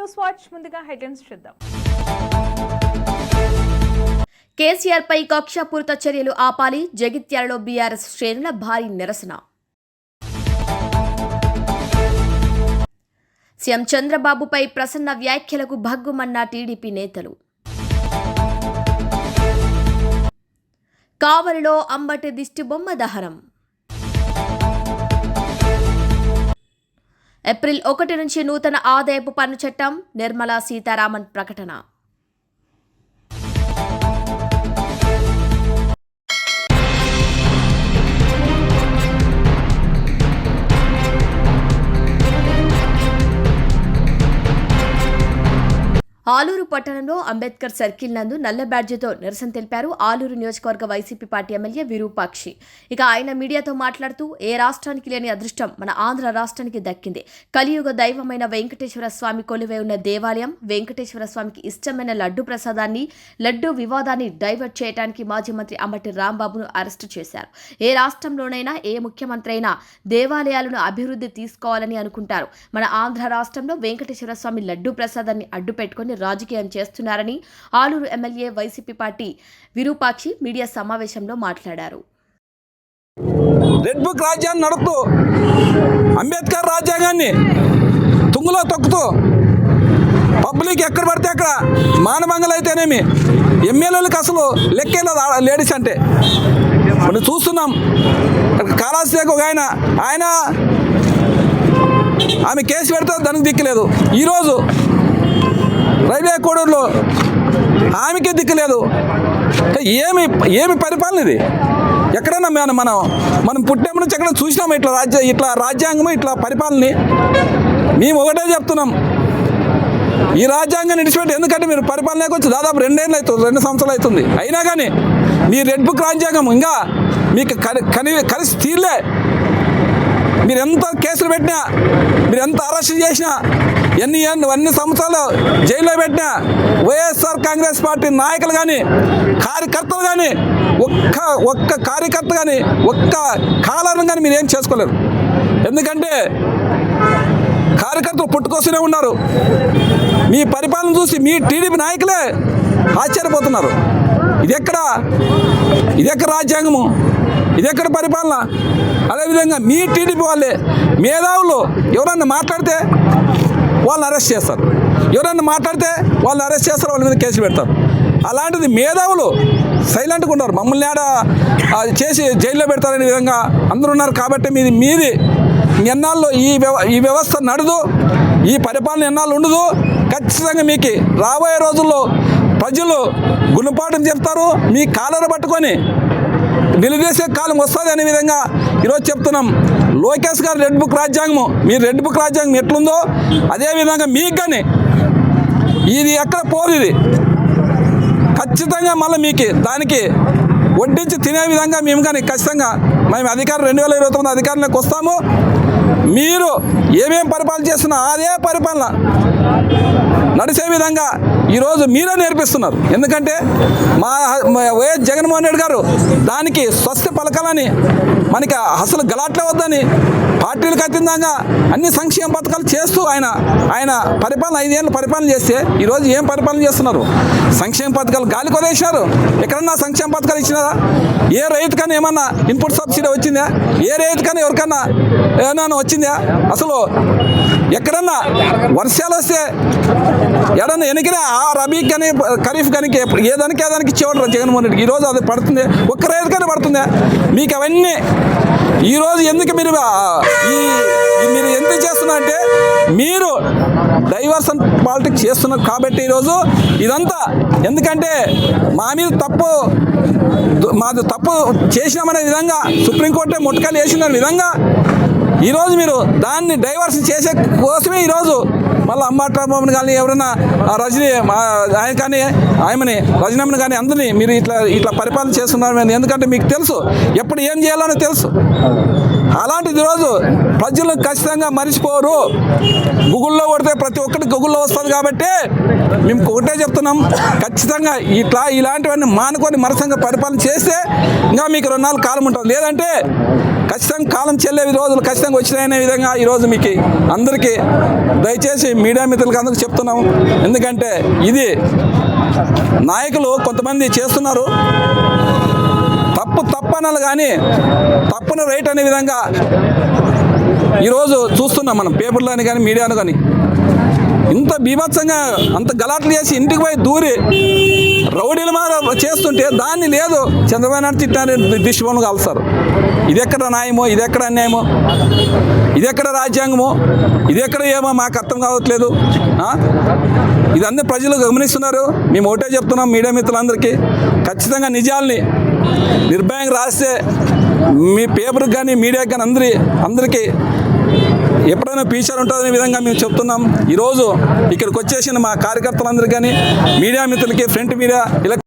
News watch ముందుగా headlines చూద్దాం. కేసీఆర్ పై కక్షపూరిత చర్యలు ఆపాలి. జగిత్యాలలో బీఆర్ఎస్ శ్రేణుల భారీ నిరసన. సీఎం చంద్రబాబుపై ప్రసన్న వ్యాఖ్యలకు భగ్గుమన్న టీడీపీ నేతలు. కావలిలో అంబటి దిష్టిబొమ్మ దహనం. ఏప్రిల్ 1 నుంచి నూతన ఆదాయపు పన్ను చట్టం. నిర్మలా సీతారామన్ ప్రకటన. ఆలూరు పట్టణంలో అంబేద్కర్ సర్కిల్ నందు నల్ల బ్యాడ్జితో నిరసన తెలిపారు ఆలూరు నియోజకవర్గ వైసీపీ పార్టీ ఎమ్మెల్యే విరూపాక్షి. ఇక ఆయన మీడియాతో మాట్లాడుతూ ఏ రాష్ట్రానికి లేని అదృష్టం మన ఆంధ్ర రాష్ట్రానికి దక్కింది. కలియుగ దైవమైన వెంకటేశ్వర స్వామి కొలువై ఉన్న దేవాలయం వెంకటేశ్వర స్వామికి ఇష్టమైన లడ్డు ప్రసాదాన్ని లడ్డు వివాదాన్ని డైవర్ట్ చేయడానికి మాజీ మంత్రి అంబటి రాంబాబును అరెస్టు చేశారు. ఏ రాష్ట్రంలోనైనా ఏ ముఖ్యమంత్రి అయినా దేవాలయాలను అభివృద్ధి తీసుకోవాలని అనుకుంటారు. మన ఆంధ్ర రాష్ట్రంలో వెంకటేశ్వర స్వామి లడ్డు ప్రసాదాన్ని అడ్డు పెట్టుకుని రాజకీయం చేస్తున్నారని Aluru MLA YCP party Virupakshi media సమావేశంలో మాట్లాడారు. రెడ్ బుక్ రాజ్యాన్ని నడుపుతూ అంబేద్కర్ రాజ్యాంగాన్ని తుంగులో తొక్కుతూ పబ్లిక్ ఎక్కడ పడితే అక్కడ మానభంగాలు అయితేనేమి ఎమ్మెల్యేలకు అసలు లెక్కేలేదు లేడీస్ అంటే. మనం చూస్తున్నాం. కాళహస్తికి ఒక ఆయన ఆమె కేసు పెడితే దానికి దిక్కులేదు. ఈరోజు రైల్వే కోడూరులో ఆమెకే దిక్కులేదు. ఏమి పరిపాలన ఇది? ఎక్కడైనా మనం పుట్టినప్పటి నుంచి ఎక్కడ చూసినాము ఇట్లా రాజ్యాంగము ఇట్లా పరిపాలనని? మేము ఒకటే చెప్తున్నాం, ఈ రాజ్యాంగాన్ని విడిచిపెట్టి, ఎందుకంటే మీరు పరిపాలనకి వచ్చి దాదాపు 2 సంవత్సరాలు అవుతుంది. అయినా కానీ మీ రెడ్ బుక్ రాజ్యాంగం ఇంకా మీకు కలిసి తీర్లే. మీరు ఎంత కేసులు పెట్టినా, మీరు ఎంత అరెస్ట్ చేసినా, ఎన్ని సంవత్సరాలు జైల్లో పెట్టినా వైఎస్ఆర్ కాంగ్రెస్ పార్టీ నాయకులు కానీ కార్యకర్తలు కానీ ఒక్క కార్యకర్త కానీ ఒక్క కాలాలను కానీ మీరు ఏం చేసుకోలేరు. ఎందుకంటే కార్యకర్తలు పుట్టుకొస్తూనే ఉన్నారు. మీ పరిపాలన చూసి మీ టీడీపీ నాయకులే ఆశ్చర్యపోతున్నారు. ఇది ఎక్కడ రాజ్యాంగము? ఇది ఎక్కడ పరిపాలన? అదేవిధంగా మీ టీడీపీ వాళ్ళే మేధావులు ఎవరన్నా మాట్లాడితే వాళ్ళని అరెస్ట్ చేస్తారు, ఎవరన్నా మాట్లాడితే వాళ్ళని అరెస్ట్ చేస్తారు, వాళ్ళ మీద కేసులు పెడతారు. అలాంటిది మేధావులు సైలెంట్గా ఉన్నారు. మమ్మల్ని చేసి జైల్లో పెడతారనే విధంగా అందరూ ఉన్నారు. కాబట్టి మీది ఎన్నాళ్ళు ఈ వ్యవస్థ నడదు, ఈ పరిపాలన ఎన్నాళ్ళు ఉండదు. ఖచ్చితంగా మీకు రాబోయే రోజుల్లో ప్రజలు గుణపాఠం చెప్తారు. మీ కాలర పట్టుకొని నిలదీసే కాలం వస్తుంది అనే విధంగా ఈరోజు చెప్తున్నాం. లోకేష్ గారు రెడ్ బుక్ రాజ్యాంగము, మీ రెడ్ బుక్ రాజ్యాంగం ఎట్లుందో అదేవిధంగా మీకు కానీ ఇది ఎక్కడ పోదు. ఇది ఖచ్చితంగా మళ్ళీ మీకు దానికి వడ్డించి తినే విధంగా మేము కానీ ఖచ్చితంగా మేము 2029 అధికారంలోకి వస్తాము. మీరు ఏమేం పరిపాలన చేస్తున్నా అదే పరిపాలన నడిచే విధంగా ఈరోజు మీరే నేర్పిస్తున్నారు. ఎందుకంటే మా వైఎస్ జగన్మోహన్ రెడ్డి గారు దానికి స్వస్తి పలకాలని, మనకి అసలు గలాట్లే వద్దని పార్టీలకు అతీతంగా అన్ని సంక్షేమ పథకాలు చేస్తూ ఆయన పరిపాలన 5 ఏళ్ళు పరిపాలన చేస్తే ఈరోజు ఏం పరిపాలన చేస్తున్నారు? సంక్షేమ పథకాలు గాలి కొదేసినారు. ఎక్కడన్నా సంక్షేమ పథకాలు ఇచ్చినారా? ఏ రైతుకన్నా ఏమన్నా ఇన్పుట్ సబ్సిడీ వచ్చిందా? ఏ రైతుకన్నా ఎవరికన్నా ఏమన్నా వచ్చిందా? అసలు ఎక్కడన్నా వర్షాలు వస్తే ఎడన్నా ఎనికినా ఆ రబీకి కానీ ఖరీఫ్ కానీ ఏదానికి ఇచ్చేవాడు జగన్మోహన్ రెడ్డికి. ఈరోజు అది పడుతుంది, ఒక్క రైతుకైనా పడుతుందా? మీకు అవన్నీ ఈరోజు ఎందుకు మీరు ఎంత చేస్తున్నారంటే మీరు డైవర్షన్ పాలిటిక్స్ చేస్తున్నారు. కాబట్టి ఈరోజు ఇదంతా ఎందుకంటే మాది తప్పు చేసినామనే విధంగా సుప్రీంకోర్టే ముట్టకాయలు వేసిన విధంగా ఈరోజు మీరు దాన్ని డైవర్షన్ చేసే కోసమే ఈరోజు మళ్ళీ అంబటి రాంబాబుని కానీ ఎవరైనా రజనీ ఆయన కానీ రజనమ్మని కానీ అందరినీ మీరు ఇట్లా పరిపాలన చేస్తున్నారు. ఎందుకంటే మీకు తెలుసు ఎప్పుడు ఏం చేయాలని తెలుసు. అలాంటిది ఈరోజు ప్రజలు ఖచ్చితంగా మర్చిపోరు. గూగుల్లో కొడితే ప్రతి ఒక్కటి గూగుల్లో వస్తుంది కాబట్టి మేము ఒకటే చెప్తున్నాం, ఖచ్చితంగా ఇలాంటివన్నీ మానుకొని మరసంగా పరిపాలన చేస్తే ఇంకా మీకు 2 నాలుగు కాలం ఉంటుంది. లేదంటే ఖచ్చితంగా కాలం చెల్లే రోజులు ఖచ్చితంగా వచ్చినాయనే విధంగా ఈరోజు మీకు అందరికీ దయచేసి మీడియా మిత్రులకు అందరికీ చెప్తున్నాం. ఎందుకంటే ఇది నాయకులు కొంతమంది చేస్తున్నారు, తప్పు అనాలి కానీ తప్పును రైట్ అనే విధంగా ఈరోజు చూస్తున్నాం మనం పేపర్లోని కానీ మీడియాలో కానీ. ఇంత బీభత్సంగా అంత గలాట్లు చేసి ఇంటికి పోయి దూరి రౌడీల మీద చేస్తుంటే దాన్ని లేదు చంద్రబాబు నాయుడు తిట్టారని దిష్టిబొమ్మలు కాల్స్తారు. ఇది ఎక్కడ న్యాయమో, ఇది ఎక్కడ అన్యాయమో, ఇది ఎక్కడ రాజ్యాంగమో, ఇది ఎక్కడ ఏమో మాకు అర్థం కావట్లేదు. ఇదన్నీ ప్రజలు గమనిస్తున్నారు. మేము ఒకటే చెప్తున్నాం మీడియా మిత్రులందరికీ, ఖచ్చితంగా నిజాల్ని నిర్భయంగా రాస్తే మీ పేపర్కి కానీ మీడియాకి కానీ అందరికీ ఎప్పుడైనా ఫ్యూచర్ ఉంటుందనే విధంగా మేము చెప్తున్నాం. ఈరోజు ఇక్కడికి వచ్చేసిన మా కార్యకర్తలందరికీ కానీ మీడియా మిత్రులకి, ఫ్రంట్ మీడియా ఇలా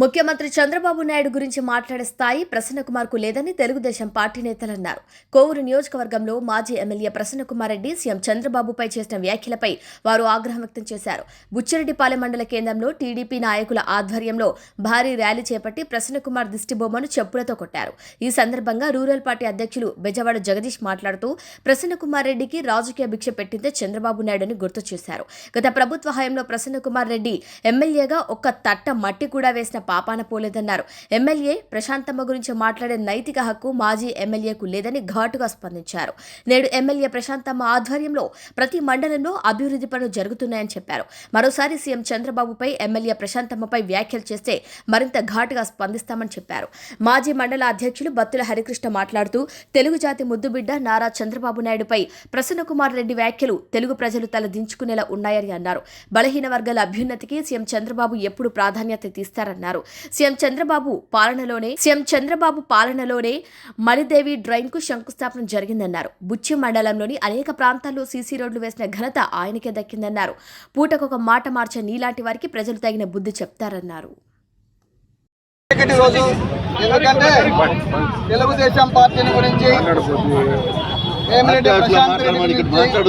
ముఖ్యమంత్రి చంద్రబాబు నాయుడు గురించి మాట్లాడే స్థాయి ప్రసన్నకుమార్కు లేదని తెలుగుదేశం పార్టీ నేతలు అన్నారు. కోవూరు నియోజకవర్గంలో మాజీ ఎమ్మెల్యే ప్రసన్నకుమార్ రెడ్డి సీఎం చంద్రబాబుపై చేసిన వ్యాఖ్యలపై వారు ఆగ్రహం వ్యక్తం చేశారు. బుచ్చిరెడ్డిపాలెం మండల కేంద్రంలో టీడీపీ నాయకుల ఆధ్వర్యంలో భారీ ర్యాలీ చేపట్టి ప్రసన్నకుమార్ దిష్టిబొమ్మను చెప్పులతో కొట్టారు. ఈ సందర్భంగా రూరల్ పార్టీ అధ్యక్షులు బెజవాడ జగదీష్ మాట్లాడుతూ ప్రసన్నకుమార్ రెడ్డికి రాజకీయ భిక్ష పెట్టిందే చంద్రబాబు నాయుడుని గుర్తు చేశారు. గత ప్రభుత్వ హయాంలో ప్రసన్నకుమార్ రెడ్డి ఎమ్మెల్యేగా ఒక్క తట్ట మట్టి కూడా వేసిన పాపాన పోలేదన్నారు. ఎమ్మెల్యే ప్రశాంతమ్మ గురించి మాట్లాడే నైతిక హక్కు మాజీ ఎమ్మెల్యేకు లేదని ఘాటుగా స్పందించారు. నేడు ఎమ్మెల్యే ప్రశాంతమ్మ ఆధ్వర్యంలో ప్రతి మండలంలో అభివృద్ధి పనులు జరుగుతున్నాయని చెప్పారు. మరోసారి సీఎం చంద్రబాబుపై ఎమ్మెల్యే ప్రశాంతమ్మపై వ్యాఖ్యలు చేస్తే మరింత ఘాటుగా స్పందిస్తామని చెప్పారు. మాజీ మండల అధ్యక్షులు బత్తుల హరికృష్ణ మాట్లాడుతూ తెలుగు జాతి ముద్దుబిడ్డ నారా చంద్రబాబు నాయుడుపై ప్రసన్నకుమార్ రెడ్డి వ్యాఖ్యలు తెలుగు ప్రజలు తల దించుకునేలా ఉన్నాయని అన్నారు. బలహీన వర్గాల అభ్యున్నతికి సీఎం చంద్రబాబు ఎప్పుడు ప్రాధాన్యత తీస్తారన్నారు. సీఎం చంద్రబాబు పాలనలోనే మలిదేవి డ్రైన్ కు శంకుస్థాపన జరిగిందన్నారు. బుచ్చి మండలంలోని అనేక ప్రాంతాల్లో సీసీ రోడ్లు వేసిన ఘనత ఆయనకే దక్కిందన్నారు. పూటకొక మాట మార్చే నీలాంటి వారికి ప్రజలు తగిన బుద్ధి చెప్తారన్నారు. ఎందుకంటే తెలుగుదేశం పార్టీని గురించి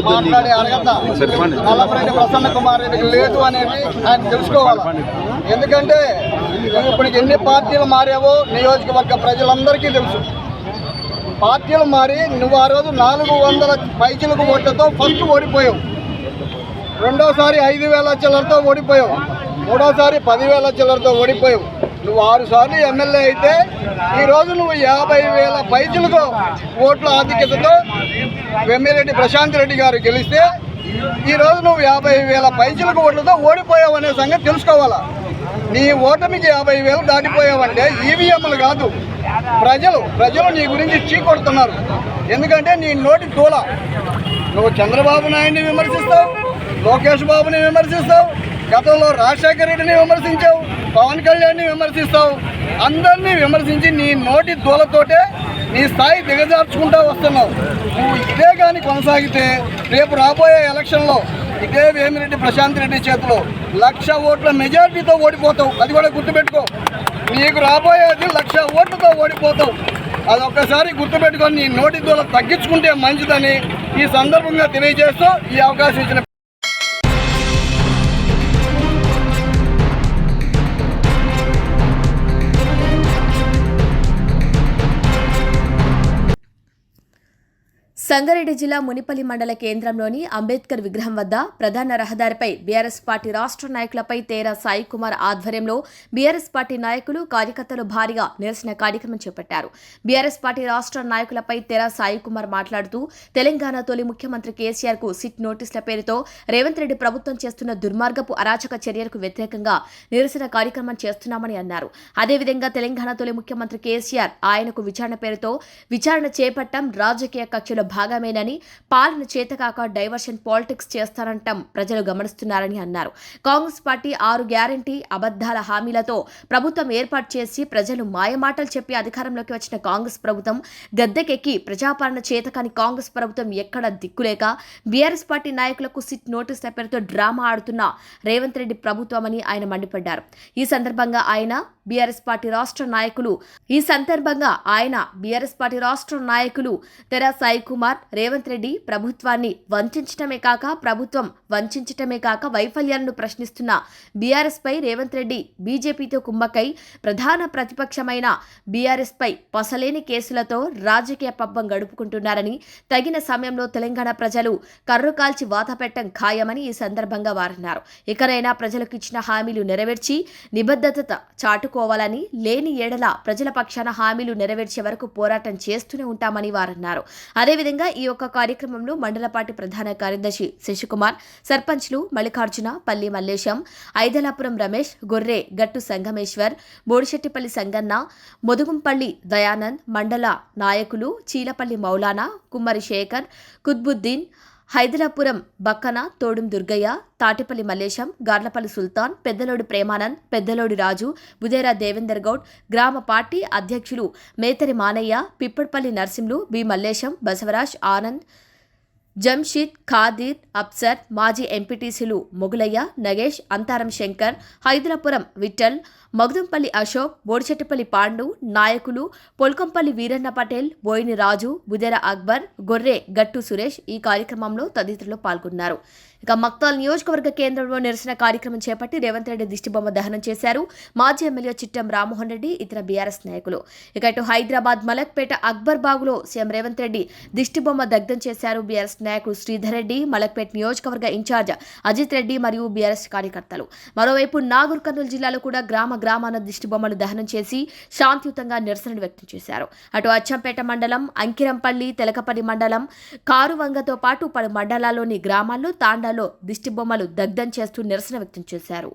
మాట్లాడే అర్హత నల్లపరెడ్డి ప్రసన్న కుమార్ రెడ్డికి లేదు అనేది ఆయన తెలుసుకోవాలి. ఎందుకంటే ఇప్పటికి ఎన్ని పార్టీలు మారావో నియోజకవర్గ ప్రజలందరికీ తెలుసు. పార్టీలు మారి నువ్వు ఆ రోజు 400 పైచిలకు ఓట్లతో ఫస్ట్ ఓడిపోయావు, రెండోసారి 5,000 చిల్లరతో ఓడిపోయావు, మూడోసారి 10,000 చిల్లరతో ఓడిపోయావు. నువ్వు 6 సార్లు ఎమ్మెల్యే అయితే ఈరోజు నువ్వు 50,000 పైచిలకు ఓట్ల ఆధిక్యతతో వెమ్మిరెడ్డి ప్రశాంత్ రెడ్డి గారు గెలిస్తే ఈరోజు నువ్వు 50,000 పైచిలకు ఓట్లతో ఓడిపోయావు అనే సంగతి తెలుసుకోవాలా. నీ ఓటమికి 50,000 దాటిపోయావంటే ఈవీఎంలు కాదు, ప్రజలు నీ గురించి చీకొడుతున్నారు. ఎందుకంటే నీ నోటి తోల నువ్వు చంద్రబాబు నాయుడిని విమర్శిస్తావు, లోకేష్ బాబుని విమర్శిస్తావు, గతంలో రాజశేఖర రెడ్డిని విమర్శించావు, పవన్ కళ్యాణ్ని విమర్శిస్తావు. అందరినీ విమర్శించి నీ నోటి దూలతోటే నీ స్థాయి దిగజార్చుకుంటూ వస్తున్నావు. నువ్వు ఇదే కానీ కొనసాగితే రేపు రాబోయే ఎలక్షన్లో ఇదే వేమిరెడ్డి ప్రశాంత్ రెడ్డి చేతిలో 1,00,000 ఓట్ల మెజారిటీతో ఓడిపోతావు. అది కూడా గుర్తుపెట్టుకో. నీకు రాబోయేది 1,00,000 ఓట్లతో ఓడిపోతావు. అది ఒక్కసారి గుర్తుపెట్టుకొని నీ నోటి దూల తగ్గించుకుంటే మంచిదని ఈ సందర్భంగా తెలియజేస్తూ ఈ అవకాశం ఇచ్చిన సంగారెడ్డి జిల్లా మునిపల్లి మండల కేంద్రంలోని అంబేద్కర్ విగ్రహం వద్ద ప్రధాన రహదారిపై బీఆర్ఎస్ పార్టీ రాష్ట్ర నాయకులపై తేరా సాయి కుమార్ ఆధ్వర్యంలో బీఆర్ఎస్ పార్టీ నాయకులు కార్యకర్తలు భారీగా నిరసన కార్యక్రమం చేపట్టారు. బీఆర్ఎస్ పార్టీ రాష్ట్ర నాయకులపై తేరా సాయి కుమార్ మాట్లాడుతూ తెలంగాణ తొలి ముఖ్యమంత్రి కేసీఆర్ కు సిట్ నోటీసుల పేరుతో రేవంత్ రెడ్డి ప్రభుత్వం చేస్తున్న దుర్మార్గపు అరాచక చర్యలకు వ్యతిరేకంగా నిరసన కార్యక్రమం చేస్తున్నామని అన్నారు. అదేవిధంగా తెలంగాణ తొలి ముఖ్యమంత్రి కేసీఆర్ ఆయనకు విచారణ పేరుతో విచారణ చేపట్టం రాజకీయ కక్షల భాగమేనని, పాలన చేతకాక డైవర్షన్ పాలిటిక్స్ చేస్తారంటం ప్రజలు గమనిస్తున్నారని అన్నారు. కాంగ్రెస్ పార్టీ 6 గ్యారంటీ అబద్ధాల హామీలతో ప్రభుత్వం ఏర్పాటు చేసి ప్రజలు మాయమాటలు చెప్పి అధికారంలోకి వచ్చిన కాంగ్రెస్ ప్రభుత్వం గద్దెకెక్కి ప్రజాపాలన చేతకాని కాంగ్రెస్ ప్రభుత్వం ఎక్కడ దిక్కులేక బీఆర్ఎస్ పార్టీ నాయకులకు సిట్ నోటీసుల పేరుతో డ్రామా ఆడుతున్న రేవంత్ రెడ్డి ప్రభుత్వమని ఆయన మండిపడ్డారు. ఈ సందర్భంగా ఆయన బీఆర్ఎస్ పార్టీ రాష్ట్ర నాయకులు తెర సాయి కుమార్ రేవంత్ రెడ్డి ప్రభుత్వాన్ని వంచడమే కాక వైఫల్యాలను ప్రశ్నిస్తున్న బీఆర్ఎస్ పై రేవంత్ రెడ్డి బీజేపీతో కుమ్మక్కై ప్రధాన ప్రతిపక్షమైన బీఆర్ఎస్ పై పసలేని కేసులతో రాజకీయ పబ్బం గడుపుకుంటున్నారని, తగిన సమయంలో తెలంగాణ ప్రజలు కర్రు కాల్చి వాత పెట్టం ఖాయమని ఈ సందర్భంగా వారన్నారు. ఇకనైనా ప్రజలకు ఇచ్చిన హామీలు నెరవేర్చి నిబద్ధత చాటుకోవాలని, లేని ఏడల ప్రజల పక్షాన హామీలు నెరవేర్చే వరకు పోరాటం చేస్తూనే ఉంటామని వారన్నారు. అదేవిధంగా ఈ యొక్క కార్యక్రమంలో మండల పార్టీ ప్రధాన కార్యదర్శి శశికుమార్, సర్పంచ్లు మల్లికార్జున, పల్లి మల్లేశం, ఐదలాపురం రమేష్, గొర్రె గట్టు సంగమేశ్వర్, బోడిశెట్టిపల్లి సంగన్న, మొదుగుంపల్లి దయానంద్, మండల నాయకులు చీలపల్లి మౌలానా, కుమ్మరి శేఖర్, కుత్బుద్దీన్, హైదరాపురం బక్కన, తోడుం దుర్గయ్య, తాటిపల్లి మల్లేశం, గార్లపల్లి సుల్తాన్, పెద్దలోడి ప్రేమానంద్, పెద్దలోడి రాజు, బుదేరా దేవేందర్ గౌడ్, గ్రామ పార్టీ అధ్యక్షులు మేతరి మానయ్య, పిప్పటిపల్లి నర్సింలు, బి మల్లేశం, బసవరాజ్, ఆనంద్, జంషీద్, ఖాదీర్, అప్సర్, మాజీ ఎంపీటీసీలు మొగులయ్య, నగేష్, అంతారం శంకర్, హైదరాపురం విఠల్, మగ్దుంపల్లి అశోక్, బోడిచెట్టిపల్లి పాండు, నాయకులు పొల్కంపల్లి వీరన్న పటేల్, బోయిని రాజు, బుదెర అక్బర్, గొర్రె గట్టు సురేష్ ఈ కార్యక్రమంలో తదితరులు పాల్గొన్నారు. ఇక మక్తాల్ నియోజకవర్గ కేంద్రంలో నిరసన కార్యక్రమం చేపట్టి రేవంత్ రెడ్డి దిష్టిబొమ్మ దహనం చేశారు మాజీ ఎమ్మెల్యే చిట్టం రామ్మోహన్ రెడ్డి, ఇతర బీఆర్ఎస్ నాయకులు. ఇక ఇటు హైదరాబాద్ మలక్పేట అక్బర్ బాగులో సీఎం రేవంత్ రెడ్డి దిష్టిబొమ్మ దగ్ధం చేశారు బీఆర్ఎస్ నాయకుడు శ్రీధర్ రెడ్డి, మలక్పేట నియోజకవర్గ ఇన్ఛార్జ్ అజిత్ రెడ్డి మరియు బీఆర్ఎస్ కార్యకర్తలు. మరోవైపు నాగూర్ కర్నూలు జిల్లాలో కూడా గ్రామాన దిష్టిబొమ్మలు దహనం చేసి శాంతియుతంగా నిరసనలు వ్యక్తం చేశారు. అటు అచ్చంపేట మండలం, అంకిరంపల్లి, తెలకపల్లి మండలం, కారువంగతో పాటు పలు మండలాల్లోని గ్రామాల్లో తాండాలో దిష్టిబొమ్మలు దగ్ధం చేస్తూ నిరసన వ్యక్తం చేశారు.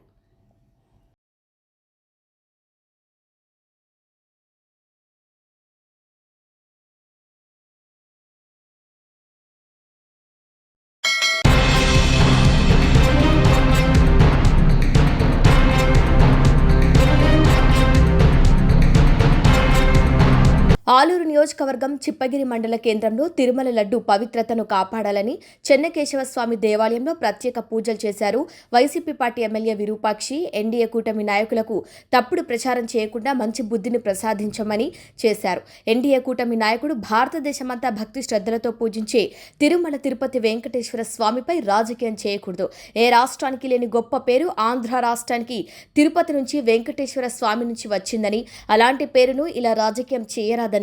ఆలూరు నియోజకవర్గం చిప్పగిరి మండల కేంద్రంలో తిరుమల లడ్డు పవిత్రతను కాపాడాలని చెన్నకేశవ స్వామి దేవాలయంలో ప్రత్యేక పూజలు చేశారు. YCP party MLA Virupakshi NDA కూటమి నాయకులకు తప్పుడు ప్రచారం చేయకుండా మంచి బుద్ధిని ప్రసాదించమని చేశారు. ఎన్డీఏ కూటమి నాయకుడు భారతదేశమంతా భక్తి శ్రద్ధలతో పూజించే తిరుమల తిరుపతి వెంకటేశ్వర స్వామిపై రాజకీయం చేయకూడదు. ఏ రాష్ట్రానికి లేని గొప్ప పేరు ఆంధ్ర రాష్ట్రానికి తిరుపతి నుంచి వెంకటేశ్వర స్వామి నుంచి వచ్చిందని, అలాంటి పేరును ఇలా రాజకీయం చేయరాదని,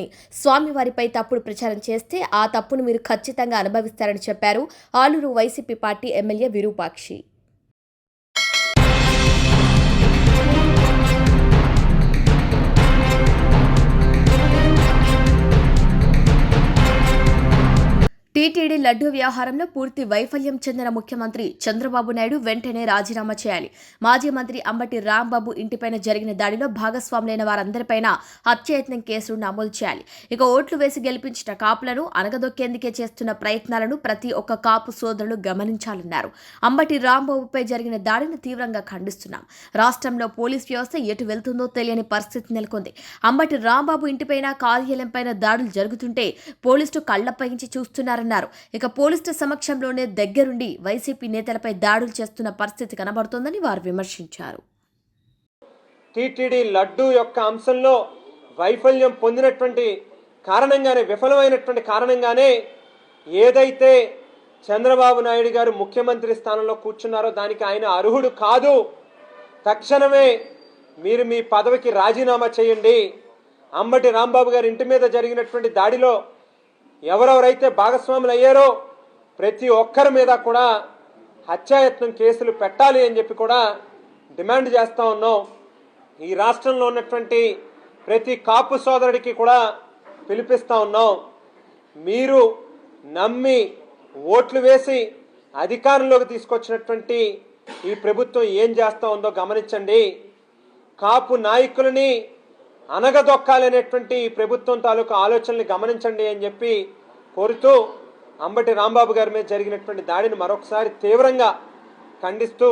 స్వామివారిపై తప్పుడు ప్రచారం చేస్తే ఆ తప్పును మీరు ఖచ్చితంగా అనుభవిస్తారని చెప్పారు Aluru YCP party MLA Virupakshi. TTD laddu వ్యవహారంలో పూర్తి వైఫల్యం చెందిన ముఖ్యమంత్రి చంద్రబాబు నాయుడు వెంటనే రాజీనామా చేయాలి. మాజీ మంత్రి అంబటి రాంబాబు ఇంటిపైన జరిగిన దాడిలో భాగస్వాములైన వారందరిపైన హత్యాయత్నం కేసులు నమోదు చేయాలి. ఇక ఓట్లు వేసి గెలిపించిన కాపులను అనగదొక్కేందుకే చేస్తున్న ప్రయత్నాలను ప్రతి ఒక్క కాపు సోదరులు గమనించాలన్నారు. అంబటి రాంబాబుపై జరిగిన దాడిని తీవ్రంగా ఖండిస్తున్నాం. రాష్ట్రంలో పోలీస్ వ్యవస్థ ఎటు వెళ్తుందో తెలియని పరిస్థితి నెలకొంది. అంబటి రాంబాబు ఇంటిపైన, కార్యాలయంపైన దాడులు జరుగుతుంటే పోలీసులు కళ్లపగించి చూస్తున్నారు. ఇక పోలీసుల సమక్షంలోనే దగ్గరుండి వైసీపీ నేతలపై దాడులు చేస్తున్న పరిస్థితి కనబడుతోందని వారు విమర్శించారు. టీటీడీ లడ్డూ యొక్క అంశంలో వైఫల్యం పొందినటువంటి కారణంగానే, విఫలమైనటువంటి కారణంగానే ఏదైతే చంద్రబాబు నాయుడు గారు ముఖ్యమంత్రి స్థానంలో కూర్చున్నారో దానికి ఆయన అర్హుడు కాదు. తక్షణమే మీరు మీ పదవికి రాజీనామా చేయండి. అంబటి రాంబాబు గారి ఇంటి మీద జరిగినటువంటి దాడిలో ఎవరెవరైతే భాగస్వాములు అయ్యారో ప్రతి ఒక్కరి మీద కూడా హత్యాయత్నం కేసులు పెట్టాలి అని చెప్పి కూడా డిమాండ్ చేస్తూ ఉన్నాం. ఈ రాష్ట్రంలో ఉన్నటువంటి ప్రతి కాపు సోదరుడికి కూడా పిలిపిస్తూ ఉన్నాం. మీరు నమ్మి ఓట్లు వేసి అధికారంలోకి తీసుకొచ్చినటువంటి ఈ ప్రభుత్వం ఏం చేస్తూ ఉందో గమనించండి. కాపు నాయకులని అనగదొక్కాలనేటువంటి ప్రభుత్వం తాలూకు ఆలోచనల్ని గమనించండి అని చెప్పి కోరుతూ అంబటి రాంబాబు గారి మీద జరిగినటువంటి దాడిని మరొకసారి తీవ్రంగా ఖండిస్తూ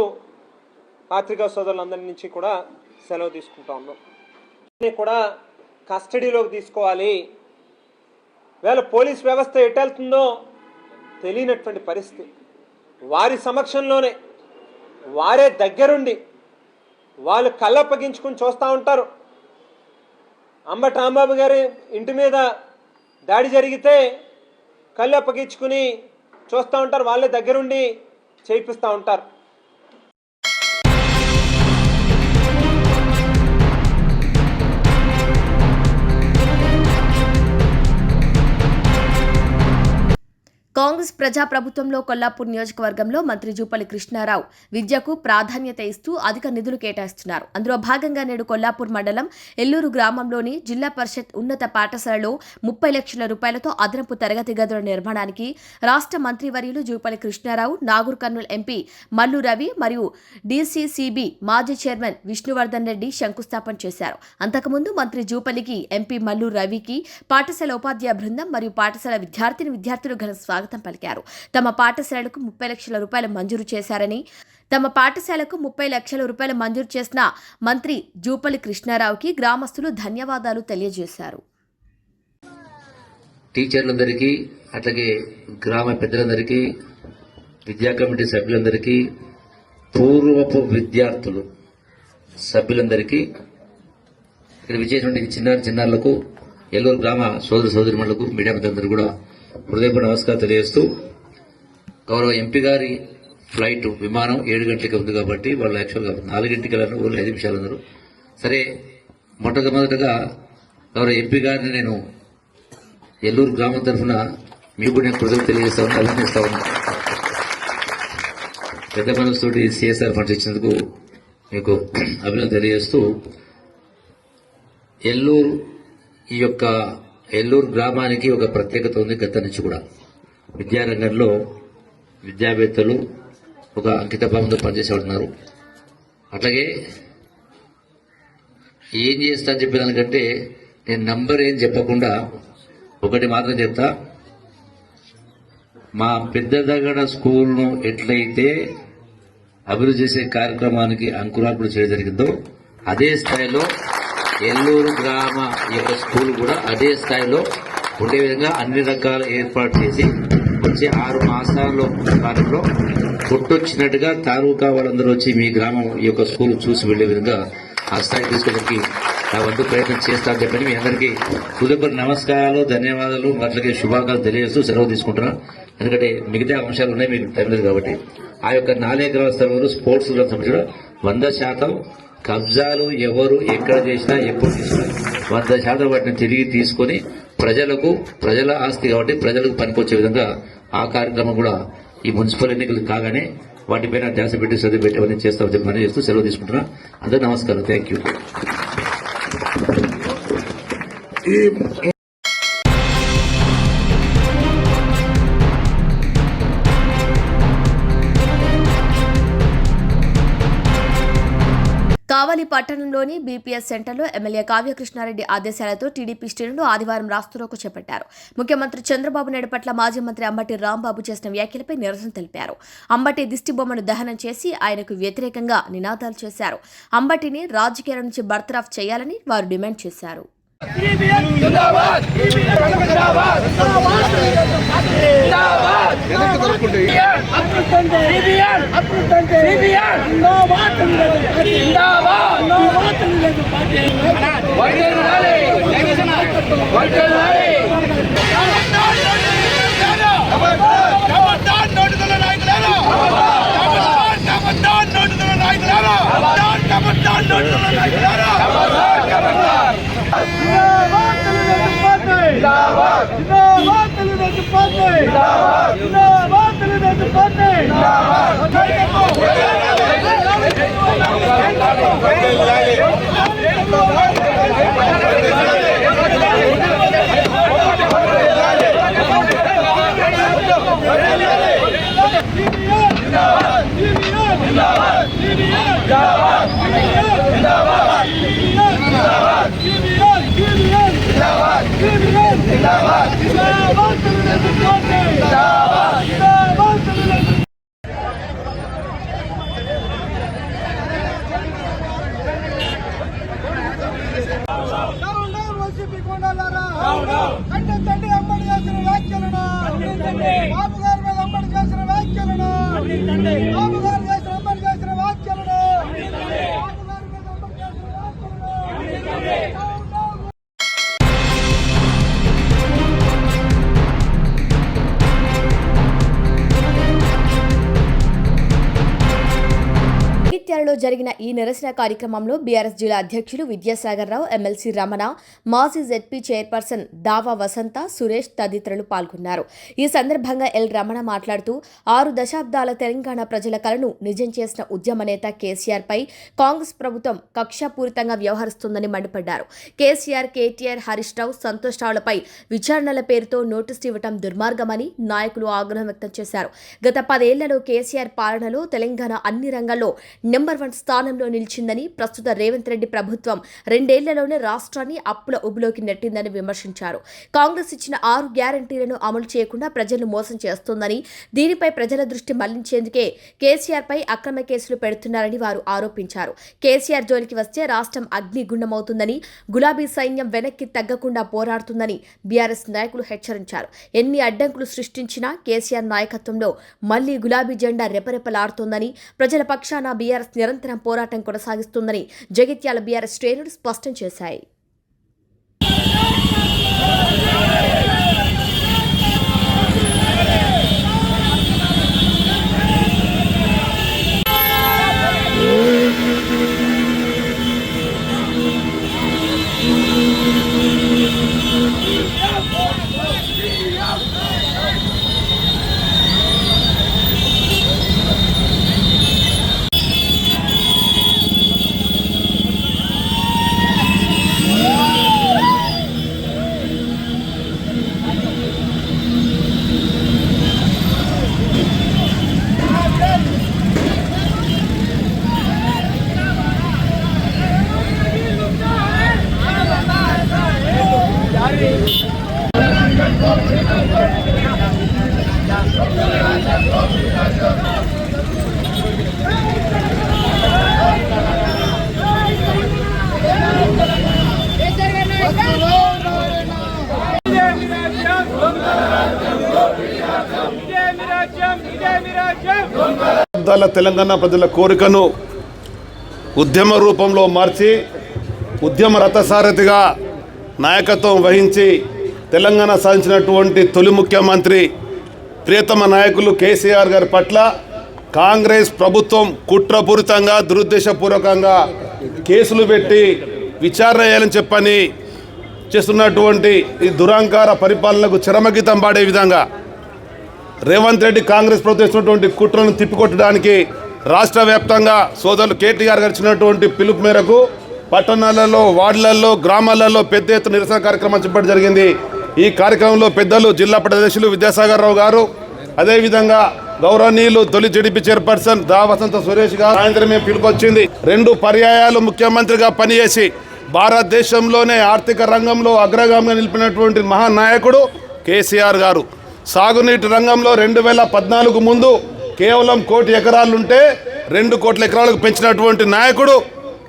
పాత్రికా సోదరులందరి నుంచి కూడా సెలవు తీసుకుంటా ఉన్నాం. కూడా కస్టడీలోకి తీసుకోవాలి. వేళ పోలీస్ వ్యవస్థ ఎటెళ్తుందో తెలియనటువంటి పరిస్థితి. వారి సమక్షంలోనే వారే దగ్గరుండి వాళ్ళు కళ్ళప్పగించుకుని చూస్తూ ఉంటారు. అంబటి రాంబాబు గారి ఇంటి మీద దాడి జరిగితే కళ్ళు అప్పగించుకుని చూస్తూ ఉంటారు. వాళ్ళే దగ్గరుండి చేయిస్తూ ఉంటారు. కాంగ్రెస్ ప్రజాప్రభుత్వంలో కొల్లాపూర్ నియోజకవర్గంలో మంత్రి జూపల్లి కృష్ణారావు విద్యకు ప్రాధాన్యత ఇస్తూ అధిక నిధులు కేటాయిస్తున్నారు. అందులో భాగంగా నేడు కొల్లాపూర్ మండలం ఎల్లూరు గ్రామంలోని జిల్లా పరిషత్ ఉన్నత పాఠశాలలో 30 లక్షల రూపాయలతో అదనపు తరగతి గదుల నిర్మాణానికి రాష్ట్ర మంత్రివర్యులు జూపల్లి కృష్ణారావు, నాగూర్ కర్నూల్ ఎంపీ మల్లు రవి మరియు డీసీసీబీ మాజీ చైర్మన్ విష్ణువర్ధన్ రెడ్డి శంకుస్థాపన చేశారు. అంతకుముందు మంత్రి జూపల్లికి, ఎంపీ మల్లు రవికి పాఠశాల ఉపాధ్యాయ బృందం మరియు పాఠశాల విద్యార్థులు ఘన స్వాగతం పలికారు. తమ పాఠశాలకు 30 లక్షల రూపాయలు మంజూరు చేసిన మంత్రి జూపల్లి కృష్ణారావుకి గ్రామస్తులు ధన్యవాదాలు తెలియజేశారు. టీచర్లందరికీ, అట్లాగే గ్రామ పెద్దలందరికీ, విద్యా కమిటీ సభ్యులందరికీ, పూర్వపు విద్యార్థులు సభ్యులందరికీ, ఇక్కడ విజయించినటువంటి చిన్నారులకు, ఎల్లూరు గ్రామ సోదరులకు, మీడియా మిత్రులందరూ కూడా హృదయపూర్వక నమస్కారం తెలియజేస్తూ, గౌరవ ఎంపీ గారి ఫ్లైట్ విమానం 7 గంటలకి ఉంది కాబట్టి వాళ్ళు యాక్చువల్గా 4 గంటలకి వెళ్ళారు, ఊళ్ళో 5 నిమిషాలు ఉన్నారు. సరే, మొట్టమొదటిగా గౌరవ ఎంపీ గారిని నేను ఎల్లూరు గ్రామం తరఫున మీకు కూడా నేను కృతజ్ఞతలు తెలియజేస్తా ఉన్నాను, అభినందిస్తా ఉన్నాను. పెద్ద మనసుతోటి సిఎస్ఆర్ ఫండ్స్ ఇచ్చినందుకు మీకు అభినందన తెలియజేస్తూ, ఎల్లూరు గ్రామానికి ఒక ప్రత్యేకత ఉంది. గత నుంచి కూడా విద్యారంగంలో విద్యావేత్తలు ఒక అంకితభావంతో పనిచేసేవాడున్నారు. అట్లాగే ఏం చేస్తా అని చెప్పేదానికంటే నేను నంబర్ ఏం చెప్పకుండా ఒకటి మాత్రం చెప్తా. మా పెద్దదగడ స్కూల్ను ఎట్లయితే అభివృద్ధి చేసే కార్యక్రమానికి అంకురార్పణ చేయడం జరిగిందో అదే స్థాయిలో ఎల్లూరు గ్రామ యొక్క స్కూల్ కూడా అదే స్థాయిలో ఉండే విధంగా అన్ని రకాల ఏర్పాటు చేసి వచ్చే 6 మాసాల్లో కాలంలో పుట్టొచ్చినట్టుగా తాలూకా వాళ్ళందరూ వచ్చి మీ గ్రామం యొక్క స్కూల్ చూసి వెళ్లే విధంగా ఆ స్థాయి తీసుకోవడానికి నా వంతు ప్రయత్నం చేస్తానని చెప్పని మీ అందరికీ హృదయపూర్వక నమస్కారాలు, ధన్యవాదాలు, అట్లాగే శుభాకాంక్షలు తెలియజేస్తూ సెలవు తీసుకుంటున్నాను. ఎందుకంటే మిగతా అంశాలు ఉన్నాయి, మీకు టైం లేదు కాబట్టి. ఆ యొక్క 4 ఎకరాల స్థలంలో స్పోర్ట్స్ సంబంధించిన 100% కబ్జాలు ఎవరు ఎక్కడ చేసినా ఎప్పుడు చేసినా 100% వాటిని తిరిగి తీసుకొని ప్రజల ఆస్తి కాబట్టి ప్రజలకు పనికొచ్చే విధంగా ఆ కార్యక్రమం కూడా ఈ మున్సిపల్ ఎన్నికలు కాగానే వాటిపైన ధ్యాస పెట్టి చదువు పెట్టేవన్నీ చేస్తామని చెప్పి మనం చేస్తూ సెలవు తీసుకుంటున్నా. అందరూ నమస్కారం, థ్యాంక్ యూ. కావలి పట్టణంలోని బీపీఎస్ సెంటర్లో ఎమ్మెల్యే కావ్యకృష్ణారెడ్డి ఆదేశాలతో టీడీపీ శ్రేణులు ఆదివారం రాస్తారోకో చేపట్టారు. ముఖ్యమంత్రి చంద్రబాబు నాయుడు పట్ల మాజీ మంత్రి అంబటి రాంబాబు చేసిన వ్యాఖ్యలపై నిరసన తెలిపారు. అంబటి దిష్టిబొమ్మను దహనం చేసి ఆయనకు వ్యతిరేకంగా నినాదాలు చేశారు. అంబటిని రాజకీయాల నుంచి బర్తరఫ్ చేయాలని వారు డిమాండ్ చేశారు. Zindabad! గూండాలారా ఖండించండి అమ్మడి చేసిన వ్యాఖ్యలను బాబు గారి మీద అమ్మడి చేసిన వ్యాఖ్యలను బాబు గారు చేసిన అమ్మడి చేసిన వ్యాఖ్యలను బాబు గారి మీద అమ్మడి చేసిన వ్యాఖ్యలను జగిత్యాలలో జరిగిన ఈ నిరసన కార్యక్రమంలో బీఆర్ఎస్ జిల్లా అధ్యక్షులు విద్యాసాగర్ రావు, ఎమ్మెల్సీ రమణ, మాజీ జెడ్పీ చైర్పర్సన్ దావా వసంత, సురేష్ తదితరులు పాల్గొన్నారు. ఈ సందర్భంగా ఎల్ రమణ మాట్లాడుతూ 6 దశాబ్దాల తెలంగాణ ప్రజల కలను నిజం చేసిన ఉద్యమ నేత కేసీఆర్ పై కాంగ్రెస్ ప్రభుత్వం కక్షాపూరితంగా వ్యవహరిస్తుందని మండిపడ్డారు. కేసీఆర్, కేటీఆర్, హరీష్ రావు, సంతోష్ రావులపై విచారణల పేరుతో నోటీసు ఇవ్వడం దుర్మార్గమని నాయకులు ఆగ్రహం వ్యక్తం చేశారు. గత 10 ఏళ్లలో కేసీఆర్ పాలనలో తెలంగాణ అన్ని రంగాల్లో నెంబర్ 1 స్థానంలో నిలిచిందని, ప్రస్తుత రేవంత్ రెడ్డి ప్రభుత్వం 2 ఏళ్లలోనే రాష్ట్రాన్ని అప్పుల ఉబులోకి నెట్టిందని విమర్శించారు. కాంగ్రెస్ ఇచ్చిన 6 గ్యారంటీలను అమలు చేయకుండా ప్రజలను మోసం చేస్తోందని, దీనిపై ప్రజల దృష్టి మళ్లించేందుకే కేసీఆర్ పై అక్రమ కేసులు పెడుతున్నారని వారు ఆరోపించారు. కేసీఆర్ జోలికి వస్తే రాష్ట్రం అగ్నిగుండమవుతుందని, గులాబీ సైన్యం వెనక్కి తగ్గకుండా పోరాడుతుందని బీఆర్ఎస్ నాయకులు హెచ్చరించారు. ఎన్ని అడ్డంకులు సృష్టించినా కేసీఆర్ నాయకత్వంలో మళ్లీ గులాబీ జెండా రెపరెపలాడుతోందని, ప్రజల పక్షాన బీఆర్ఎస్ నిరంతరం పోరాటం కొనసాగిస్తుందని జగిత్యాల బీఆర్ఎస్ శ్రేణులు స్పష్టం చేశాయి. తెలంగాణ ప్రజల కోరికను ఉద్యమ రూపంలో మార్చి ఉద్యమ రథసారథిగా నాయకత్వం వహించి తెలంగాణ సాధించినటువంటి తొలి ముఖ్యమంత్రి ప్రియతమ నాయకులు కేసీఆర్ గారి పట్ల కాంగ్రెస్ ప్రభుత్వం కుట్రపూరితంగా దురుద్దేశపూర్వకంగా కేసులు పెట్టి విచారణ చేయాలని చెప్పని చేస్తున్నటువంటి ఈ దురహంకార పరిపాలనకు చరమగీతం పాడే విధంగా రేవంత్ రెడ్డి కాంగ్రెస్ ప్రభుత్వం ఇచ్చినటువంటి కుట్రలను తిప్పికొట్టడానికి రాష్ట్ర వ్యాప్తంగా సోదరులు కేటీఆర్ గారు ఇచ్చినటువంటి పిలుపు మేరకు పట్టణాలలో, వార్డులలో, గ్రామాలలో పెద్ద ఎత్తున నిరసన కార్యక్రమం చేపట్టడం జరిగింది. ఈ కార్యక్రమంలో పెద్దలు జిల్లా అధ్యక్షులు విద్యాసాగర్ రావు గారు, అదేవిధంగా గౌరవనీయులు తొలి జెడ్పీ చైర్పర్సన్ దా వసంత సురేష్ గారు సాయంత్రం పిలుపొచ్చింది. 2 పర్యాయాలు ముఖ్యమంత్రిగా పనిచేసి భారతదేశంలోనే ఆర్థిక రంగంలో అగ్రగామిగా నిలిపినటువంటి మహానాయకుడు కేసీఆర్ గారు. సాగునీటి రంగంలో 2014 ముందు కేవలం 1 కోటి ఎకరాలుంటే 2 కోట్ల ఎకరాలకు పెంచినటువంటి నాయకుడు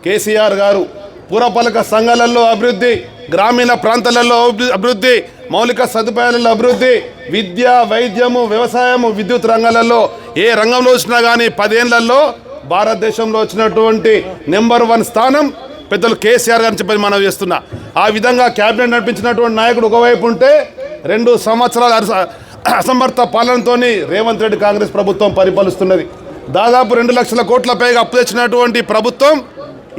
కేసీఆర్ గారు. పురపాలక సంఘాలలో అభివృద్ధి, గ్రామీణ ప్రాంతాలలో అభివృద్ధి, మౌలిక సదుపాయాలలో అభివృద్ధి, విద్య, వైద్యము, వ్యవసాయము, విద్యుత్ రంగాలలో ఏ రంగంలో వచ్చినా కానీ 10 ఏళ్లలో భారతదేశంలో వచ్చినటువంటి నెంబర్ 1 స్థానం పెద్దలు కేసీఆర్ గారిని చెప్పి మనం చేస్తున్నా. ఆ విధంగా క్యాబినెట్ నడిపించినటువంటి నాయకుడు ఒకవైపు ఉంటే 2 సంవత్సరాల అసమర్థ పాలనతో రేవంత్ రెడ్డి కాంగ్రెస్ ప్రభుత్వం పరిపాలిస్తున్నది. దాదాపు 2 లక్షల కోట్ల పైగా అప్పు తెచ్చినటువంటి ప్రభుత్వం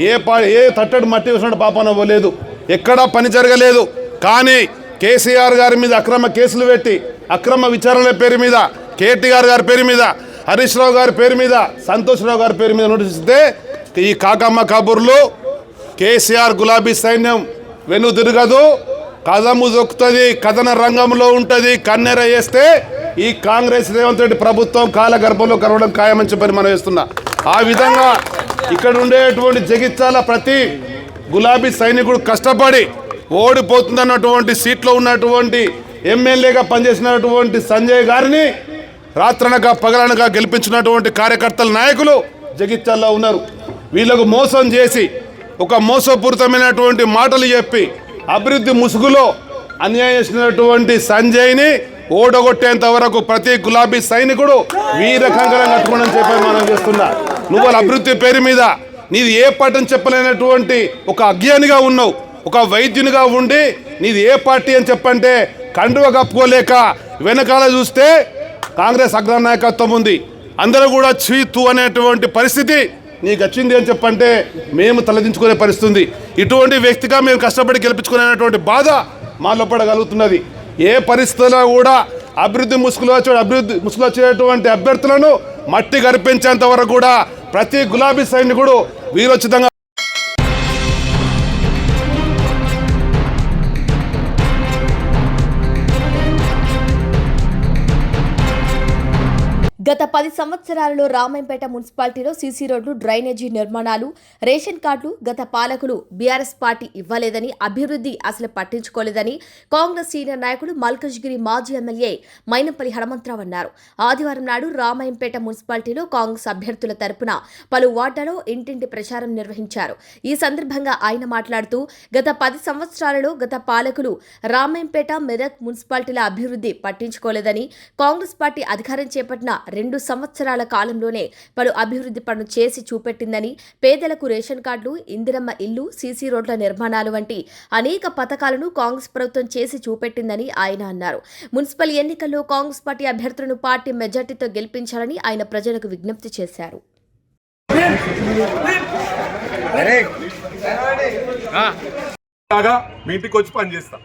ఏ తట్టడి మట్టి వేసినట్టు పాపన పోలేదు, ఎక్కడా పని జరగలేదు. కానీ కేసీఆర్ గారి మీద అక్రమ కేసులు పెట్టి అక్రమ విచారణల పేరు మీద, కేటీఆర్ గారి పేరు మీద, హరీష్ రావు గారి పేరు మీద, సంతోష్ రావు గారి పేరు మీద నోటీస్ ఇస్తే ఈ కాకమ్మ కబుర్లు కేసీఆర్ గులాబీ సైన్యం వెను తిరగదు, కదము దొక్కుతుంది, కథన రంగంలో ఉంటుంది. కన్నెర వేస్తే ఈ కాంగ్రెస్ రేవంత్ రెడ్డి ప్రభుత్వం కాలగర్భంలో కరవడం ఖాయమని చెప్పని మనం వేస్తున్నా. ఆ విధంగా ఇక్కడ ఉండేటువంటి జగిత్యాల ప్రతి గులాబీ సైనికుడు కష్టపడి ఓడిపోతుందన్నటువంటి సీట్లో ఉన్నటువంటి ఎమ్మెల్యేగా పనిచేసినటువంటి సంజయ్ గారిని రాత్రనక పగలనక గెలిపించినటువంటి కార్యకర్తల నాయకులు జగిత్యాల్లో ఉన్నారు. వీళ్ళకు మోసం చేసి ఒక మోసపూరితమైనటువంటి మాటలు చెప్పి అభివృద్ధి ముసుగులో అన్యాయం చేసినటువంటి సంజయ్ని ఓడగొట్టేంత వరకు ప్రతి గులాబీ సైనికుడు వీర కంకణం కట్టుకోవడం చెప్పి మనం చేస్తున్నా. నువ్వు వాళ్ళ అభివృద్ధి పేరు మీద నీది ఏ పార్టీ చెప్పలేనటువంటి ఒక అజ్ఞానిగా ఉన్నావు. ఒక వైద్యునిగా ఉండి నీది ఏ పార్టీ అని చెప్పంటే కండువ కప్పుకోలేక వెనకాల చూస్తే కాంగ్రెస్ అగ్రనాయకత్వం ఉంది. అందరూ కూడా చీతు అనేటువంటి పరిస్థితి నీకు వచ్చింది అని చెప్పంటే మేము తలదించుకునే పరిస్థితి ఉంది. ఇటువంటి వ్యక్తిగా మేము కష్టపడి గెలిపించుకునేటువంటి బాధ మా లోపల కలుగుతున్నది. ఏ పరిస్థితుల్లో కూడా అభివృద్ధి ముసుగులో వచ్చేటువంటి అభ్యర్థులను మట్టి గరిపించేంత వరకు కూడా ప్రతి గులాబీ సైనికుడు వీరోచితంగా గత 10 సంవత్సరాలలో రామాయంపేట మున్సిపాలిటీలో సీసీ రోడ్లు, డ్రైనేజీ నిర్మాణాలు, రేషన్ కార్డులు గత పాలకులు బీఆర్ఎస్ పార్టీ ఇవ్వలేదని, అభివృద్ధి అసలు పట్టించుకోలేదని కాంగ్రెస్ సీనియర్ నాయకుడు మల్కజ్గిరి మాజీ ఎమ్మెల్యే మైనంపల్లి హనుమంతరావు అన్నారు. ఆదివారం నాడు రామాయంపేట మున్సిపాలిటీలో కాంగ్రెస్ అభ్యర్థుల తరపున పలు వార్డులలో ఇంటింటి ప్రచారం నిర్వహించారు. ఈ సందర్భంగా ఆయన మాట్లాడుతూ గత 10 సంవత్సరాలలో గత పాలకులు రామాయంపేట, మెదక్ మున్సిపాలిటీల అభివృద్ధి పట్టించుకోలేదని, కాంగ్రెస్ పార్టీ అధికారం చేపట్టిన 2 సంవత్సరాల కాలంలోనే పలు అభివృద్ధి పనులు చేసి చూపెట్టిందని, పేదలకు రేషన్ కార్డులు, ఇందిరమ్మ ఇల్లు, సీసీ రోడ్ల నిర్మాణాలు వంటి అనేక పథకాలను కాంగ్రెస్ ప్రభుత్వం చేసి చూపెట్టిందని ఆయన అన్నారు. మున్సిపల్ ఎన్నికల్లో కాంగ్రెస్ పార్టీ అభ్యర్థులను పార్టీ మెజార్టీతో గెలిపించాలని ఆయన ప్రజలకు విజ్ఞప్తి చేశారు. మీ ఇంటికి వచ్చి పని చేస్తా.